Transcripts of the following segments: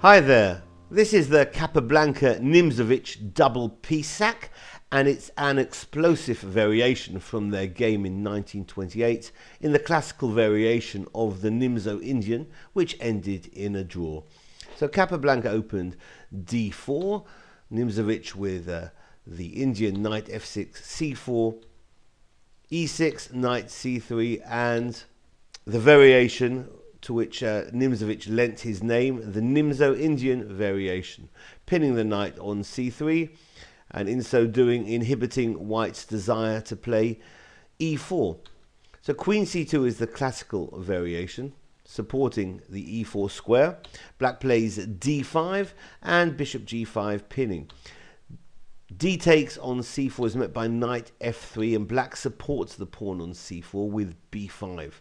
Hi there, this is the Capablanca-Nimzowitsch double piece sack, and it's an explosive variation from their game in 1928 in the classical variation of the Nimzo Indian, which ended in a draw. So Capablanca opened d4, Nimzowitsh with the Indian knight f6, c4, e6, knight c3, and the variation to which Nimzowitsh lent his name, the Nimzo Indian variation, pinning the knight on c3, and in so doing inhibiting white's desire to play e4. So queen c2 is the classical variation, supporting the e4 square. Black plays d5 and bishop g5 pinning. D takes on c4 is met by knight f3, and black supports the pawn on c4 with b5.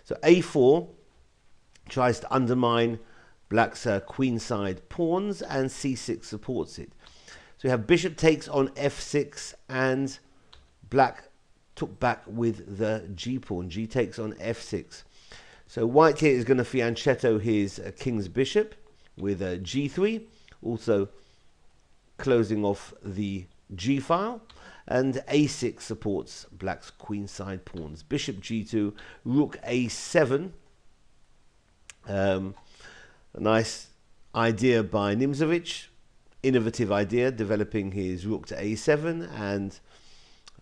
So a4 tries to undermine black's queenside pawns, and c6 supports it. So we have bishop takes on f6, and black took back with the g pawn. G takes on f6. So white here is going to fianchetto his king's bishop with g3, also closing off the g file, and a6 supports black's queenside pawns. Bishop g2, rook a7. A nice idea by Nimzowitsh, innovative idea, developing his rook to a7 and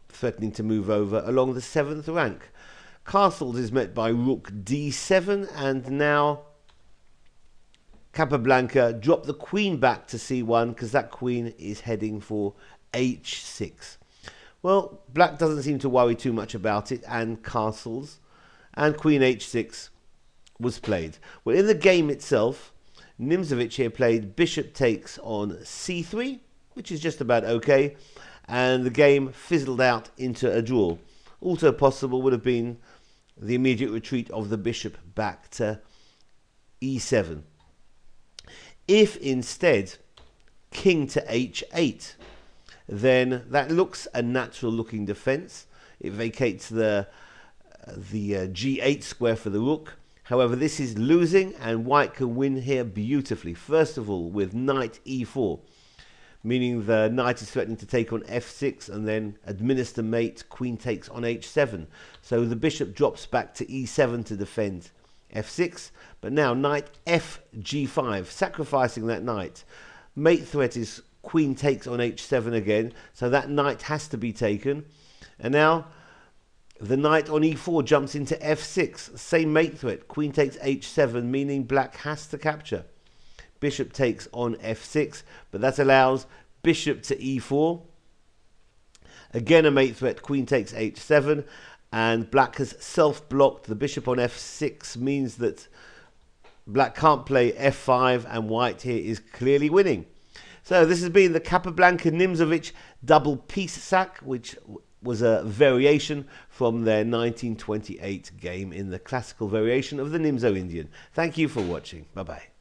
threatening to move over along the 7th rank. Castles is met by rook d7, and now Capablanca dropped the queen back to c1 because that queen is heading for h6. Well, black doesn't seem to worry too much about it, and castles, and queen h6 was played. Well, in the game itself, Nimzowitsh here played bishop takes on c3, which is just about okay, and the game fizzled out into a draw. Also possible would have been the immediate retreat of the bishop back to e7. If instead king to h8, then that looks a natural looking defense. It vacates the g8 square for the rook. However, this is losing, and white can win here beautifully. First of all, with knight e4, meaning the knight is threatening to take on f6 and then administer mate, queen takes on h7. So the bishop drops back to e7 to defend f6, but now knight f g5, sacrificing that knight. Mate threat is queen takes on h7 again, so that knight has to be taken. And now the knight on e4 jumps into f6, same mate threat, queen takes h7, meaning black has to capture. Bishop takes on f6, but that allows bishop to e4. Again a mate threat, queen takes h7, and black has self-blocked. The bishop on f6 means that black can't play f5, and white here is clearly winning. So this has been the Capablanca-Nimzowitsch double piece sack, which was a variation from their 1928 game in the classical variation of the Nimzo Indian. Thank you for watching. Bye-bye.